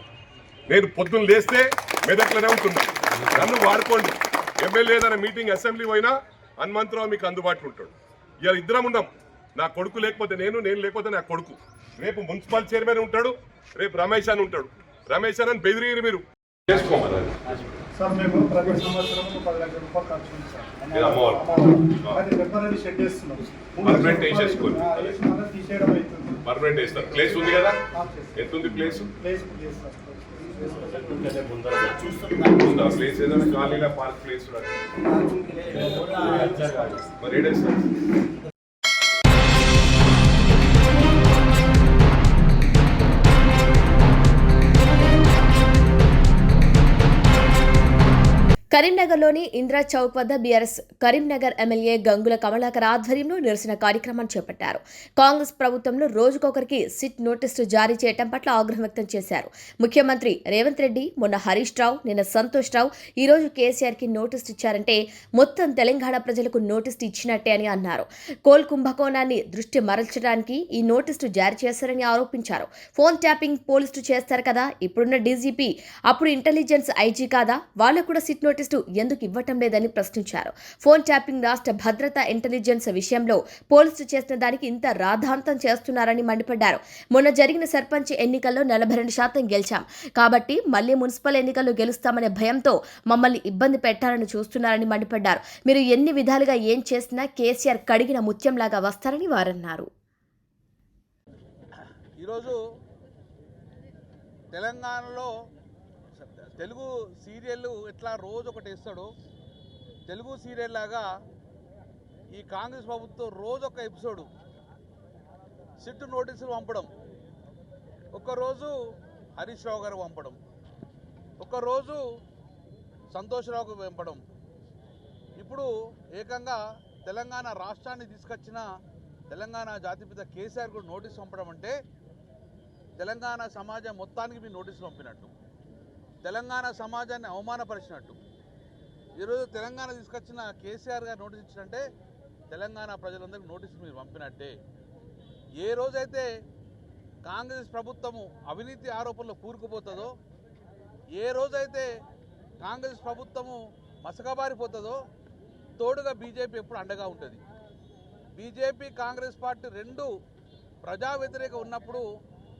నేను పొద్దున్న లేస్తే మెదక్లోనే ఉంటున్నా. నన్ను వాడుకోండి. ఎమ్మెల్యే ఏదైనా మీటింగ్ అసెంబ్లీ పోయినా హనుమంతరావు మీకు అందుబాటులో ఉంటాడు. ఇవాళ ఇద్దరం ఉన్నాం. నా కొడుకు లేకపోతే నేను లేకపోతే నా కొడుకు. రేపు మున్సిపల్ చైర్మన్ ఉంటాడు, రేపు రమేష్ అని ఉంటాడు. రమేష్ అని బెదిరి మీరు చేసుకోమని పర్మనెంట్ వేస్తారు. ప్లేస్ ఉంది కదా, ఎంత ఉంది ప్లేస్? ప్లేస్ ఏదైనా ఖాళీగా పార్క్ ప్లేస్ మరి కరీంనగర్లోని ఇందిరా చౌక్ వద్ద బీఆర్ఎస్ కరీంనగర్ ఎమ్మెల్యే గంగుల కమలాకర్ ఆధ్వర్యంలో నిరసన కార్యక్రమాన్ని చేపట్టారు. కాంగ్రెస్ ప్రభుత్వంలో రోజుకొకరికి సిట్ నోటీసులు జారీ చేయడం పట్ల ఆగ్రహం వ్యక్తం చేశారు. ముఖ్యమంత్రి రేవంత్ రెడ్డి, మొన్న హరీష్ రావు, నిన్న సంతోష్ రావు, ఈ రోజు కేసీఆర్కి నోటీసులు ఇచ్చారంటే మొత్తం తెలంగాణ ప్రజలకు నోటీసులు ఇచ్చినట్టే అని అన్నారు. కోల్ కుంభకోణాన్ని దృష్టి మరల్చడానికి ఈ నోటీసులు జారీ చేశారని ఆరోపించారు. ఫోన్ ట్యాపింగ్ పోలీసులు చేస్తారు కదా, ఇప్పుడున్న డీజీపీ అప్పుడు ఇంటెలిజెన్స్ ఐజీ కాదా, వాళ్ళకు కూడా సిట్ నోటీసులు ఎందుకు ఇవ్వటం లేదని ప్రశ్నించారు. ఫోన్ ట్యాపింగ్ రాష్ట్ర భద్రతా ఇంటెలిజెన్స్ విషయంలో పోలీసులు చేసిన దానికి ఇంత రాద్ధాంతం చేస్తున్నారని మండిపడ్డారు. మొన్న జరిగిన సర్పంచ్ ఎన్నికల్లో 42% గెలిచాం కాబట్టి మళ్లీ మున్సిపల్ ఎన్నికల్లో గెలుస్తామనే భయంతో మమ్మల్ని ఇబ్బంది పెట్టాలని చూస్తున్నారని మండిపడ్డారు. మీరు ఎన్ని విధాలుగా ఏం చేసినా కేసీఆర్ కడిగిన ముత్యంలాగా వస్తారని వారన్నారు. ఈరోజు తెలంగాణలో తెలుగు సీరియల్ ఎట్లా రోజు ఒకటి ఇస్తాడో, తెలుగు సీరియల్ లాగా ఈ కాంగ్రెస్ ప్రభుత్వం రోజు ఒక ఎపిసోడు సిట్ నోటీసులు పంపడం. ఒక్కరోజు హరీష్ రావు గారు పంపడం, ఒక్కరోజు సంతోష్రావుకు పంపడం. ఇప్పుడు ఏకంగా తెలంగాణ రాష్ట్రాన్ని తీసుకొచ్చిన తెలంగాణ జాతిపిత కేసీఆర్ కూడా నోటీసు పంపడం అంటే తెలంగాణ సమాజం మొత్తానికి మీరు నోటీసులు పంపినట్టు, తెలంగాణ సమాజాన్ని అవమానపరిచినట్టు. ఈరోజు తెలంగాణ తీసుకొచ్చిన కేసీఆర్ గారు నోటీస్ ఇచ్చినట్టే తెలంగాణ ప్రజలందరికీ నోటీసు మీరు పంపినట్టే. ఏ రోజైతే కాంగ్రెస్ ప్రభుత్వము అవినీతి ఆరోపణలో కూరుకుపోతుందో, ఏ రోజైతే కాంగ్రెస్ ప్రభుత్వము మసకబారిపోతుందో తోడుగా బీజేపీ ఎప్పుడు అండగా ఉంటుంది. బీజేపీ కాంగ్రెస్ పార్టీ రెండు ప్రజా వ్యతిరేక ఉన్నప్పుడు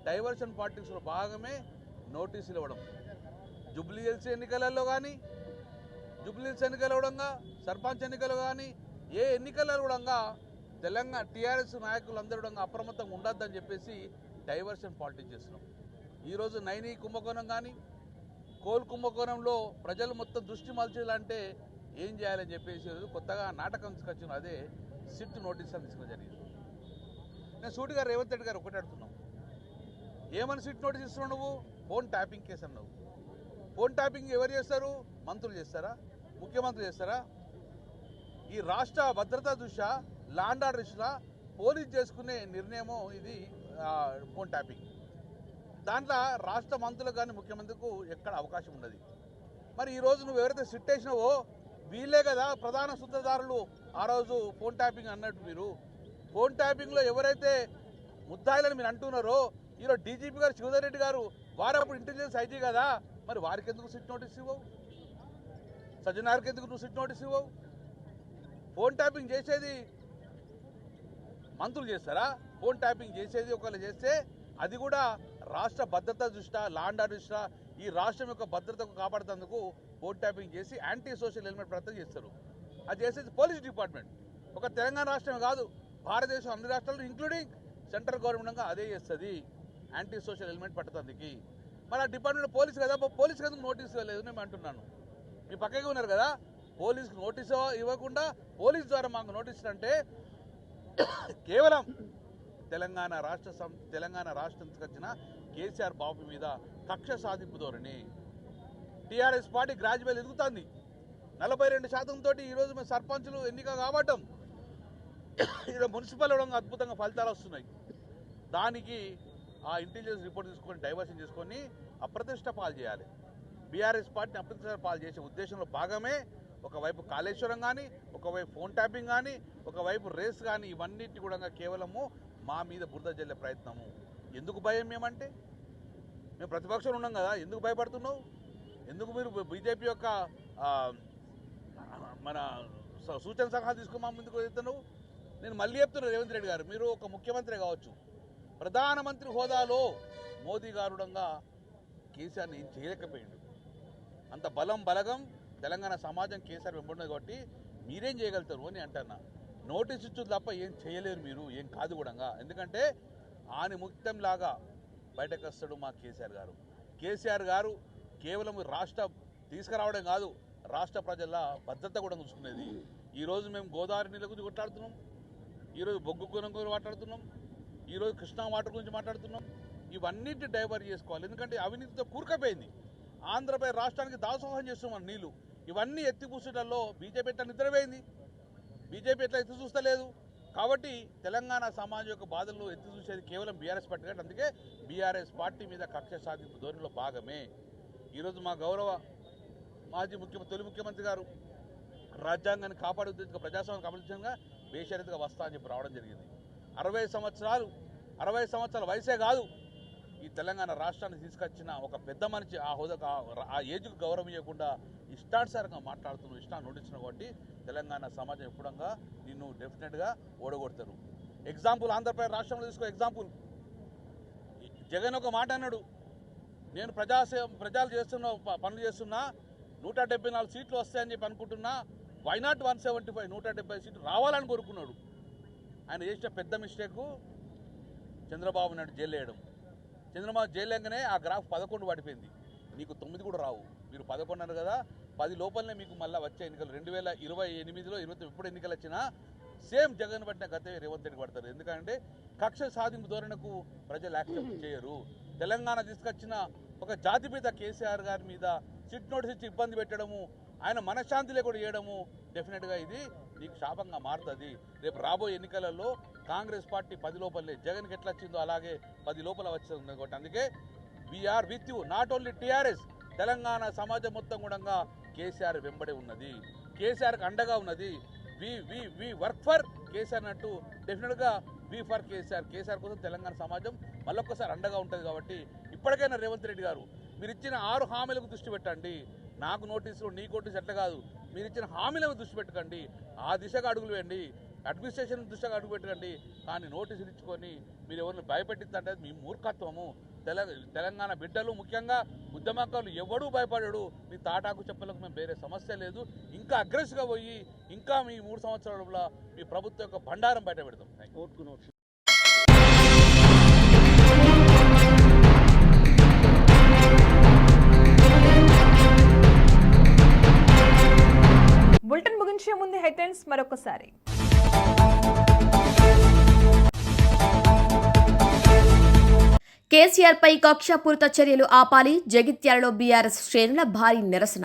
డైవర్షన్ పాలిటిక్స్లో భాగమే నోటీసులు ఇవ్వడం. జూబ్లీహిల్స్ ఎన్నికలలో కానీ, జూబ్లీహిల్స్ ఎన్నికలు కూడా, సర్పంచ్ ఎన్నికలు కానీ, ఏ ఎన్నికలలో కూడా తెలంగాణ టీఆర్ఎస్ నాయకులందరూ కూడా అప్రమత్తంగా ఉండొద్దని చెప్పేసి డైవర్షన్ పాలిటిక్స్ చేస్తున్నాం. ఈరోజు నైనీ కుంభకోణం కానీ, కోల్ కుంభకోణంలో ప్రజలు మొత్తం దృష్టి మలచాలంటే ఏం చేయాలని చెప్పేసి కొత్తగా నాటకం తీసుకొచ్చిన అదే సిట్ నోటీస్ అని తీసుకుని జరిగింది. నేను సూటిగా రేవంత్ రెడ్డి గారు ఒకటి అడుగుతున్నాం. ఏమని సిట్ నోటీస్ ఇస్తున్నావు నువ్వు? ఫోన్ ట్యాపింగ్ కేసు అన్నావు. ఫోన్ ట్యాపింగ్ ఎవరు చేస్తారు? మంత్రులు చేస్తారా? ముఖ్యమంత్రులు చేస్తారా? ఈ రాష్ట్ర భద్రతా దృష్ట్యా ల్యాండ్ ఆర్డర్ దృష్ట్యా పోలీస్ చేసుకునే నిర్ణయము ఇది ఫోన్ ట్యాపింగ్. దాంట్లో రాష్ట్ర మంత్రులకు కానీ ముఖ్యమంత్రికి ఎక్కడ అవకాశం ఉండదు. మరి ఈరోజు నువ్వు ఎవరైతే సిట్ వేసినావో వీళ్ళే కదా ప్రధాన సూత్రధారులు. ఆ రోజు ఫోన్ ట్యాపింగ్ అన్నట్టు మీరు ఫోన్ ట్యాపింగ్లో ఎవరైతే ముద్దాయిలని మీరు అంటున్నారో ఈరోజు డీజీపీ గారు శివధర్ రెడ్డి గారు వారు అప్పుడు ఇంటెలిజెన్స్ ఐజీ కదా, మరి వారికి ఎందుకు సిట్ నోటీస్ ఇవ్వవు? సజ్జనార్కి ఎందుకు నువ్వు సిట్ నోటీస్ ఇవ్వవు? ఫోన్ ట్యాపింగ్ చేసేది మంత్రులు చేస్తారా? ఫోన్ ట్యాపింగ్ చేసేది ఒకళ్ళు చేస్తే అది కూడా రాష్ట్ర భద్రత దృష్ట్యా ల్యాండ్ ఆర్డర్ దృష్ట్యా ఈ రాష్ట్రం యొక్క భద్రతకు కాపాడుతందుకు ఫోన్ ట్యాపింగ్ చేసి యాంటీ సోషల్ ఎలిమెంట్ ప్రయత్నం చేస్తారు. అది చేసేది పోలీస్ డిపార్ట్మెంట్. ఒక తెలంగాణ రాష్ట్రమే కాదు, భారతదేశం అన్ని రాష్ట్రాలు ఇంక్లూడింగ్ సెంట్రల్ గవర్నమెంట్ అదే చేస్తుంది యాంటీ సోషల్ ఎలిమెంట్ పట్టడానికి. మరి ఆ డిపార్ట్మెంట్ పోలీసు కదా, పోలీసుకి ఎందుకు నోటీస్ ఇవ్వలేదు నేను అంటున్నాను. మీ పక్కగా ఉన్నారు కదా, పోలీసుకు నోటీస్ ఇవ్వకుండా పోలీస్ ద్వారా మాకు నోటీస్ అంటే కేవలం తెలంగాణ రాష్ట్రానికి వచ్చిన కేసీఆర్ బాబు మీద కక్ష సాధింపు ధోరణి. టీఆర్ఎస్ పార్టీ గ్రాడ్యువల్ ఎదుగుతుంది. 42% ఈరోజు మేము సర్పంచులు ఎన్నిక కాబట్టం. ఈరోజు మున్సిపల్ అద్భుతంగా ఫలితాలు వస్తున్నాయి. దానికి ఆ ఇంటెలిజెన్స్ రిపోర్ట్ తీసుకొని డైవర్షన్ చేసుకొని అప్రతిష్ట పాలు చేయాలి. బీఆర్ఎస్ పార్టీని అప్రతిష్ట పాలు చేసే ఉద్దేశంలో భాగమే ఒకవైపు కాళేశ్వరం కానీ, ఒకవైపు ఫోన్ ట్యాపింగ్ కానీ, ఒకవైపు రేస్ కానీ, ఇవన్నిటి కూడా కేవలము మా మీద బురద జల్లే ప్రయత్నము. ఎందుకు భయం? మేమంటే మేము ప్రతిపక్షంలో ఉన్నాం కదా, ఎందుకు భయపడుతున్నావు? ఎందుకు మీరు బీజేపీ యొక్క మన సూచన సలహాలు తీసుకుని మా ముందుకు వెళ్తున్నావు? నేను మళ్ళీ చెప్తున్నాను, రేవంత్ రెడ్డి గారు మీరు ఒక ముఖ్యమంత్రి కావచ్చు, ప్రధానమంత్రి హోదాలో మోదీ గారుడంగా కేసీఆర్ని ఏం చేయలేకపోయిండు. అంత బలగం తెలంగాణ సమాజం కేసీఆర్ వెంబడినది కాబట్టి మీరేం చేయగలుగుతారు అని అంటున్నా. నోటీస్ ఇచ్చుడు తప్ప ఏం చేయలేరు మీరు, ఏం కాదు కూడా. ఎందుకంటే ఆని ముక్తంలాగా బయటకు వస్తాడు మా కేసీఆర్ గారు కేవలం రాష్ట్ర తీసుకురావడం కాదు, రాష్ట్ర ప్రజల భద్రత కూడా చూసుకునేది. ఈరోజు మేము గోదావరి నీళ్ళ గురించి కొట్లాడుతున్నాం, ఈరోజు బొగ్గు గురించి మాట్లాడుతున్నాం, ఈరోజు కృష్ణా వాటర్ గురించి మాట్లాడుతున్నాం. ఇవన్నిటి డైవర్ట్ చేసుకోవాలి. ఎందుకంటే అవినీతితో కూరుకపోయింది. ఆంధ్రప్రదేశ్ రాష్ట్రానికి దాసోహం చేస్తున్నాం నీళ్లు. ఇవన్నీ ఎత్తిపూసటల్లో బీజేపీ ఎట్లా నిద్రపోయింది, బీజేపీ ఎట్లా ఎత్తి చూస్తలేదు. కాబట్టి తెలంగాణ సమాజం యొక్క బాధలను ఎత్తి చూసేది కేవలం బీఆర్ఎస్ పార్టీ. కాబట్టి అందుకే బీఆర్ఎస్ పార్టీ మీద కక్ష సాధింపు ధోరణిలో భాగమే ఈరోజు మా గౌరవ మాజీ తొలి ముఖ్యమంత్రి గారు రాజ్యాంగాన్ని కాపాడే ఉద్దేశంగా ప్రజాస్వామ్యం కాపాడుగా బేషరతుగా వస్తా అని చెప్పి రావడం జరిగింది. 60 సంవత్సరాల వయసే కాదు, ఈ తెలంగాణ రాష్ట్రాన్ని తీసుకొచ్చిన ఒక పెద్ద మనిషి ఆ హోదాకు ఆ ఏజ్కు గౌరవం ఇవ్వకుండా ఇష్టానుసారంగా మాట్లాడుతున్నావు, ఇష్టాన్ని నోటించిన కాబట్టి తెలంగాణ సమాజం ఎప్పుడంగా నిన్ను డెఫినెట్గా ఓడగొడతారు. ఎగ్జాంపుల్ ఆంధ్రప్రదేశ్ రాష్ట్రంలో తీసుకో ఎగ్జాంపుల్. జగన్ ఒక మాట అన్నాడు, నేను ప్రజలు చేస్తున్న పనులు చేస్తున్నా, 174 సీట్లు వస్తాయని చెప్పి అనుకుంటున్నా, వైనాట్ 175 170 సీట్లు రావాలని కోరుకున్నాడు. ఆయన చేసిన పెద్ద మిస్టేకు చంద్రబాబు నాయుడు జైలు వేయడం. చంద్రబాబు జైలు వేయగానే ఆ గ్రాఫ్ 11 పడిపోయింది. నీకు 9 కూడా రావు. మీరు 11 అన్నారు కదా, 10 లోపలనే మీకు మళ్ళీ వచ్చే ఎన్నికలు 2028లో 20 ఎప్పుడు ఎన్నికలు వచ్చినా సేమ్ జగన్ పట్టిన గతే రేవంత్ రెడ్డి పడతారు. ఎందుకంటే కక్ష సాధింపు ధోరణకు ప్రజలు యాక్సెప్ట్ చేయరు. తెలంగాణ తీసుకొచ్చిన ఒక జాతిపిత కేసీఆర్ గారి మీద సిట్ నోటీస్ ఇచ్చి ఇబ్బంది పెట్టడము, ఆయన మనశ్శాంతి లేకుండా చేయడము డెఫినెట్గా ఇది నీకు శాపంగా మారుతుంది. రేపు రాబోయే ఎన్నికలలో కాంగ్రెస్ పార్టీ 10 లోపలే, జగన్కి ఎట్లా వచ్చిందో అలాగే 10 లోపల వచ్చింది. కాబట్టి అందుకే we are with you, not only TRS, Telangana సమాజం మొత్తం కూడా కేసీఆర్ వెంబడే ఉన్నది, కేసీఆర్కి అండగా ఉన్నది. వి వర్క్ ఫర్ కేసీఆర్ అన్నట్టు డెఫినెట్గా వి ఫర్ కేసీఆర్ కోసం తెలంగాణ సమాజం మళ్ళొక్కసారి అండగా ఉంటుంది. కాబట్టి ఇప్పటికైనా రేవంత్ రెడ్డి గారు మీరు ఇచ్చిన 6 హామీలకు దృష్టి పెట్టండి. నాకు నోటీసులు నీకు నోటీసు ఎట్లా కాదు, మీరు ఇచ్చిన హామీలకు దృష్టి పెట్టకండి, ఆ దిశగా అడుగులు వేయండి, అడ్మినిస్ట్రేషన్ దృష్టిగా అడుగు పెట్టకండి. కానీ నోటీసులు ఇచ్చుకొని మీరు ఎవరిని భయపెట్టిందంటే మీ మూర్ఖత్వము. తెలంగాణ బిడ్డలు ముఖ్యంగా ఉద్యమకారులు ఎవడూ భయపడాడు. మీ తాటాకు చెప్పలకు మేము వేరే సమస్య లేదు. ఇంకా అగ్రెసివ్గా పోయి ఇంకా మీ 3 సంవత్సరాల మీ ప్రభుత్వం యొక్క బండారం బయట పెడతాం. బులెటిన్ ముగించే ముందు హెడ్లైన్స్ మరొకసారి. కేసీఆర్పై కక్షపూరిత చర్యలు ఆపాలి, జగిత్యాలలో బీఆర్ఎస్ శ్రేణుల భారీ నిరసన.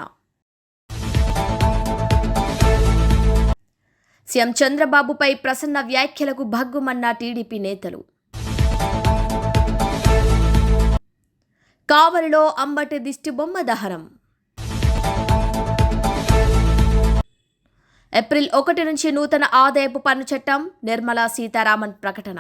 సీఎం చంద్రబాబుపై ప్రసన్న వ్యాఖ్యలకు భగ్గుమన్న టీడీపీ నేతలు. కావలిలో అంబటి దిష్టిబొమ్మ దహనం. ఏప్రిల్ 1 నుంచి నూతన ఆదాయపు పన్ను చట్టం, నిర్మలా సీతారామన్ ప్రకటన.